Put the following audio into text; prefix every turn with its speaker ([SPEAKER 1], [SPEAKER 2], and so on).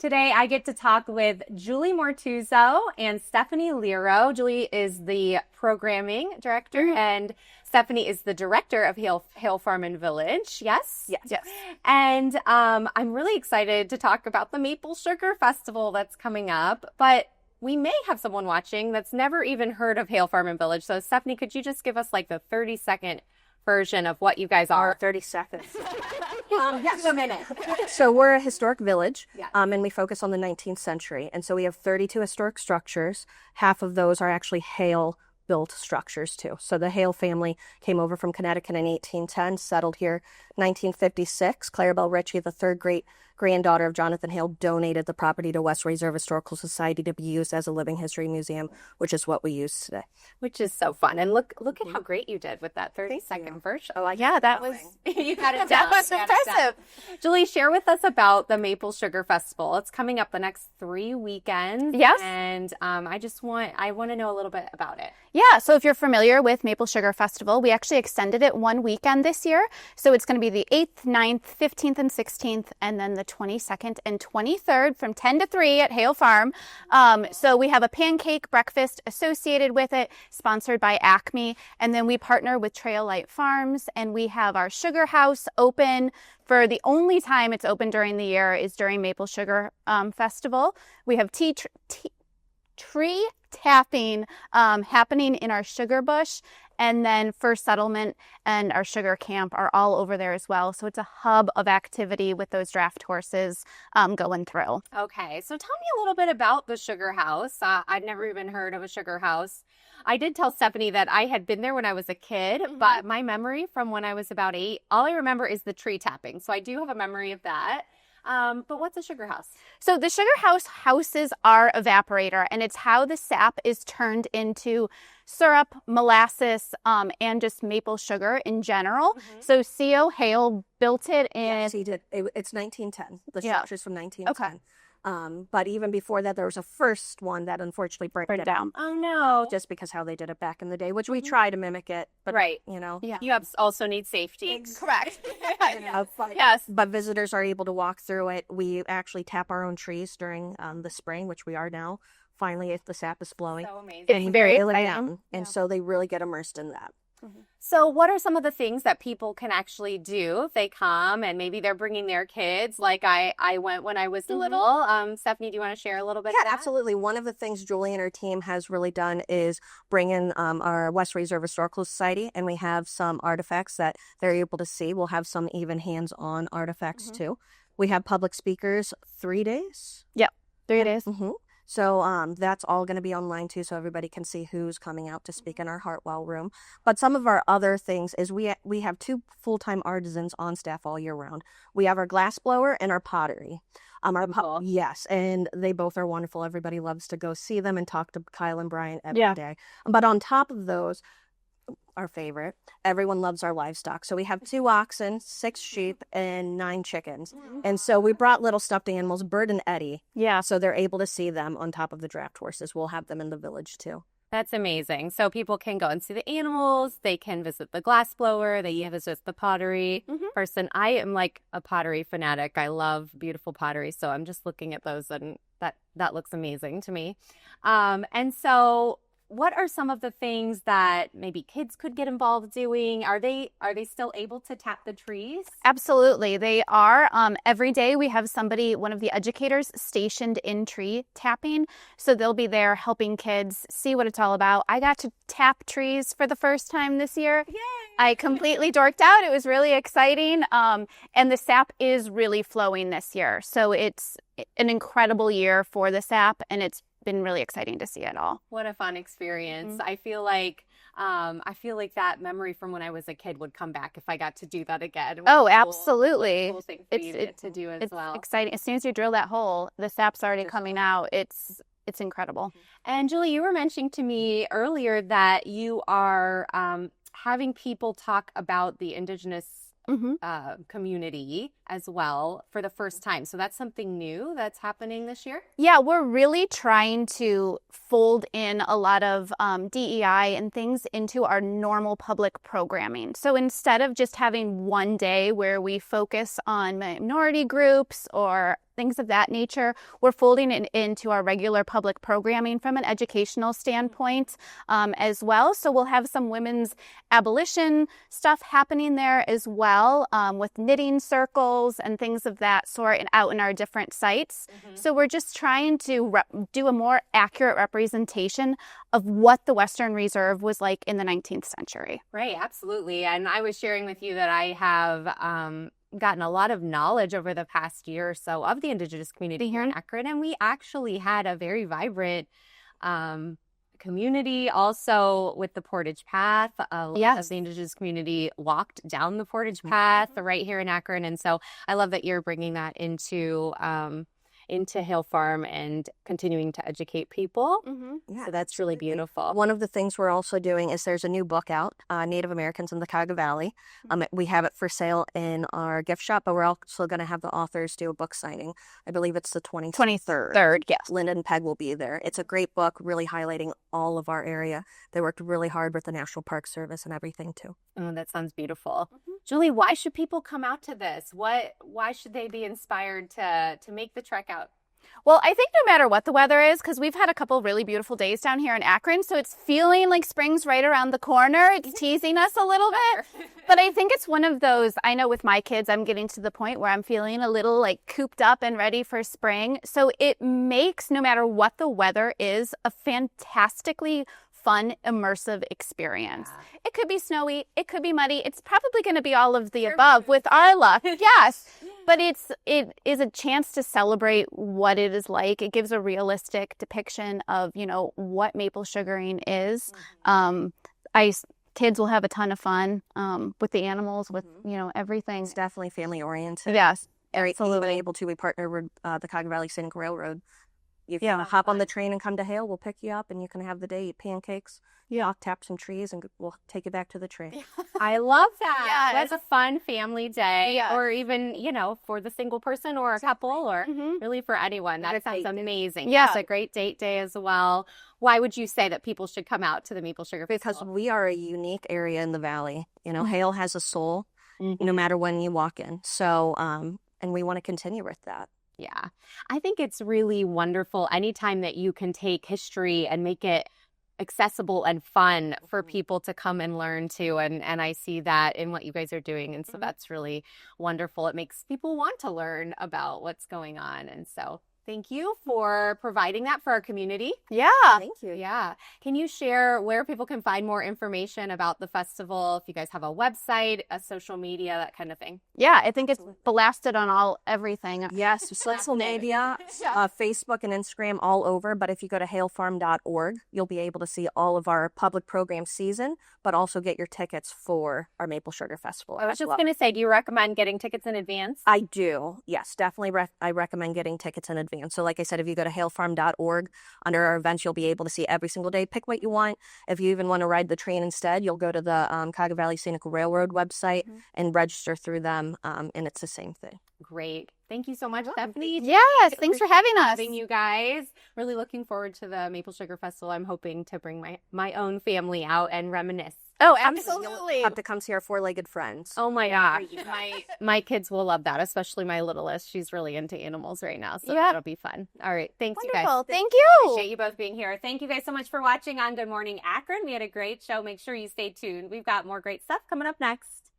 [SPEAKER 1] Today I get to talk with Julie Moretuzzo and Stephanie Lero. Julie is the programming director and Stephanie is the director of Hale Farm and Village. Yes?
[SPEAKER 2] Yes.
[SPEAKER 1] And I'm really excited to talk about the Maple Sugar Festival that's coming up. But we may have someone watching that's never even heard of Hale Farm and Village. So Stephanie, could you just give us like the 30-second version of what you guys are?
[SPEAKER 2] 30 seconds.
[SPEAKER 1] Yes, a minute.
[SPEAKER 2] So we're a historic village,
[SPEAKER 1] Yes.
[SPEAKER 2] and we focus on the 19th century. And so we have 32 historic structures. Half of those are actually Hale-built structures, too. So the Hale family came over from Connecticut in 1810, settled here 1956. Clarabelle Ritchie, the third great-granddaughter of Jonathan Hale, donated the property to West Reserve Historical Society to be used as a living history museum, which is what we use today.
[SPEAKER 1] Which is so fun. And look at how great you did with that 30-second version. Oh, yeah, that was, you got it down.
[SPEAKER 2] That was
[SPEAKER 1] You got it down.
[SPEAKER 2] impressive.
[SPEAKER 1] Julie, share with us about the Maple Sugar Festival. It's coming up the next 3 weekends.
[SPEAKER 3] Yes.
[SPEAKER 1] And I want to know a little bit about it.
[SPEAKER 3] Yeah, so if you're familiar with Maple Sugar Festival, we actually extended it 1 weekend this year. So it's going to be the 8th, 9th, 15th, and 16th, and then the 22nd and 23rd from 10 to 3 at Hale Farm. So we have a pancake breakfast associated with it, sponsored by Acme. And then we partner with Trail Light Farms, and we have our sugar house open for the only time it's open during the year is during Maple Sugar Festival. We have tree tapping happening in our sugar bush, and then First Settlement and our sugar camp are all over there as well. So it's a hub of activity with those draft horses going through.
[SPEAKER 1] Okay, so tell me a little bit about the Sugar House. I'd never even heard of a Sugar House. I did tell Stephanie that I had been there when I was a kid, but my memory from when I was about 8, all I remember is the tree tapping. So I do have a memory of that. But what's a sugar house?
[SPEAKER 3] So the sugar house houses our evaporator, and it's how the sap is turned into syrup, molasses, and just maple sugar in general. So C.O. Hale built it in...
[SPEAKER 2] Yes, he did. It's 1910. The structure's from 1910.
[SPEAKER 3] Okay.
[SPEAKER 2] But even before that, there was a first one that unfortunately burned
[SPEAKER 3] Burn it down.
[SPEAKER 1] Oh, no.
[SPEAKER 2] just because how they did it back in the day, which we try to mimic it, but
[SPEAKER 1] Right.
[SPEAKER 2] you know.
[SPEAKER 3] Yeah.
[SPEAKER 1] You also need safety.
[SPEAKER 3] Correct.
[SPEAKER 1] Yes.
[SPEAKER 2] But visitors are able to walk through it. We actually tap our own trees during the spring, which we are now. Finally, if the sap is flowing.
[SPEAKER 1] So amazing.
[SPEAKER 3] It's very
[SPEAKER 2] boil it
[SPEAKER 3] exciting.
[SPEAKER 2] down, and so they really get immersed in that.
[SPEAKER 1] So what are some of the things that people can actually do if they come and maybe they're bringing their kids? Like I went when I was little. Stephanie, do you want to share a little bit of
[SPEAKER 2] Yeah,
[SPEAKER 1] that?
[SPEAKER 2] absolutely. One of the things Julie and her team has really done is bring in our West Reserve Historical Society, and we have some artifacts that they're able to see. We'll have some even hands-on artifacts too. We have public speakers 3 days.
[SPEAKER 3] Yep. 3 days.
[SPEAKER 2] So that's all going to be online too, so everybody can see who's coming out to speak in our Hartwell room. But some of our other things is we have 2 full-time artisans on staff all year round. We have our glass blower and our pottery.
[SPEAKER 1] Cool.
[SPEAKER 2] Yes, and they both are wonderful. Everybody loves to go see them and talk to Kyle and Brian every day. But on top of those, our favorite, everyone loves our livestock. So we have 2 oxen, 6 sheep, and 9 chickens. And so we brought little stuffed animals, Bert and Eddie.
[SPEAKER 3] Yeah.
[SPEAKER 2] So they're able to see them on top of the draft horses. We'll have them in the village too.
[SPEAKER 1] That's amazing. So people can go and see the animals. They can visit the glass blower. They visit the pottery person. I am like a pottery fanatic. I love beautiful pottery. So I'm just looking at those and that looks amazing to me. And so what are some of the things that maybe kids could get involved doing? Are they still able to tap the trees?
[SPEAKER 3] Absolutely. They are. Every day we have one of the educators stationed in tree tapping. So they'll be there helping kids see what it's all about. I got to tap trees for the first time this year.
[SPEAKER 1] Yay!
[SPEAKER 3] I completely dorked out. It was really exciting. And the sap is really flowing this year. So it's an incredible year for the sap, and it's been really exciting to see it all.
[SPEAKER 1] What a fun experience. I feel like that memory from when I was a kid would come back if I got to do that again.
[SPEAKER 3] Oh, absolutely.
[SPEAKER 1] Cool thing for you to do as well.
[SPEAKER 3] It's exciting. As soon as you drill that hole, the sap's already coming out. It's incredible.
[SPEAKER 1] And Julie, you were mentioning to me earlier that you are having people talk about the Indigenous community as well for the first time. So that's something new that's happening this year?
[SPEAKER 3] Yeah, we're really trying to fold in a lot of DEI and things into our normal public programming. So instead of just having one day where we focus on minority groups or things of that nature, we're folding it into our regular public programming from an educational standpoint as well. So we'll have some women's abolition stuff happening there as well, with knitting circles and things of that sort and out in our different sites. So we're just trying to do a more accurate representation of what the Western Reserve was like in the 19th century.
[SPEAKER 1] Right, absolutely. And I was sharing with you that I have gotten a lot of knowledge over the past year or so of the Indigenous community here in Akron, and we actually had a very vibrant community also with the Portage Path. A lot of the Indigenous community walked down the Portage Path right here in Akron, and so I love that you're bringing that into Hale Farm and continuing to educate people.
[SPEAKER 2] Yeah,
[SPEAKER 1] so that's really beautiful.
[SPEAKER 2] One of the things we're also doing is there's a new book out, Native Americans in the Cuyahoga Valley. We have it for sale in our gift shop, but we're also going to have the authors do a book signing. I believe it's the 23rd.
[SPEAKER 3] Yes.
[SPEAKER 2] Linda and Peg will be there. It's a great book, really highlighting all of our area. They worked really hard with the National Park Service and everything too.
[SPEAKER 1] Oh, that sounds beautiful. Julie, why should people come out to this? Why should they be inspired to make the trek out?
[SPEAKER 3] Well, I think no matter what the weather is, because we've had a couple really beautiful days down here in Akron, so it's feeling like spring's right around the corner. It's teasing us a little bit. But I think it's one of those, I know with my kids, I'm getting to the point where I'm feeling a little like cooped up and ready for spring. So it makes, no matter what the weather is, a fantastically fun, immersive experience. Yeah. It could be snowy, it could be muddy. It's probably going to be all of the above with our luck. Yes. But it is a chance to celebrate what it is like. It gives a realistic depiction of, what maple sugaring is. Kids will have a ton of fun with the animals, with, everything.
[SPEAKER 2] It's definitely family oriented.
[SPEAKER 3] Yes.
[SPEAKER 2] Absolutely. We partner with the Cuyahoga Valley Scenic Railroad. You can hop on the train and come to Hale. We'll pick you up, and you can have the day, eat pancakes, tap some trees, and we'll take you back to the train.
[SPEAKER 1] I love that.
[SPEAKER 3] Yes.
[SPEAKER 1] That's a fun family day, or even, for the single person or a couple, or really for anyone. That sounds amazing.
[SPEAKER 3] Yeah.
[SPEAKER 1] It's a great date day as well. Why would you say that people should come out to the Maple Sugar Festival?
[SPEAKER 2] Because we are a unique area in the valley. Hale has a soul, no matter when you walk in. So, and we want to continue with that.
[SPEAKER 1] Yeah, I think it's really wonderful anytime that you can take history and make it accessible and fun for people to come and learn too. And I see that in what you guys are doing. And so that's really wonderful. It makes people want to learn about what's going on. And so thank you for providing that for our community.
[SPEAKER 3] Yeah.
[SPEAKER 2] Thank you.
[SPEAKER 1] Yeah. Can you share where people can find more information about the festival? If you guys have a website, a social media, that kind of thing.
[SPEAKER 3] Yeah, I think it's blasted on everything.
[SPEAKER 2] Yes, social media, Facebook and Instagram all over. But if you go to halefarm.org, you'll be able to see all of our public program season, but also get your tickets for our Maple Sugar Festival.
[SPEAKER 1] I was just going to say, do you recommend getting tickets in advance?
[SPEAKER 2] I do. Yes, definitely. I recommend getting tickets in advance. So like I said, if you go to halefarm.org, under our events, you'll be able to see every single day. Pick what you want. If you even want to ride the train instead, you'll go to the Cuyahoga Valley Scenic Railroad website and register through them, and it's the same thing.
[SPEAKER 1] Great. Thank you so much, Stephanie.
[SPEAKER 3] Yes, thanks for having us.
[SPEAKER 1] Having you guys. Really looking forward to the Maple Sugar Festival. I'm hoping to bring my own family out and reminisce.
[SPEAKER 3] Oh, absolutely.
[SPEAKER 2] You'll have to come see our four-legged friends.
[SPEAKER 1] Oh my gosh. My kids will love that, especially my littlest. She's really into animals right now, so it'll be fun. All right. Thanks,
[SPEAKER 3] Wonderful.
[SPEAKER 1] You guys.
[SPEAKER 3] Thank you.
[SPEAKER 1] Appreciate you both being here. Thank you guys so much for watching on Good Morning Akron. We had a great show. Make sure you stay tuned. We've got more great stuff coming up next.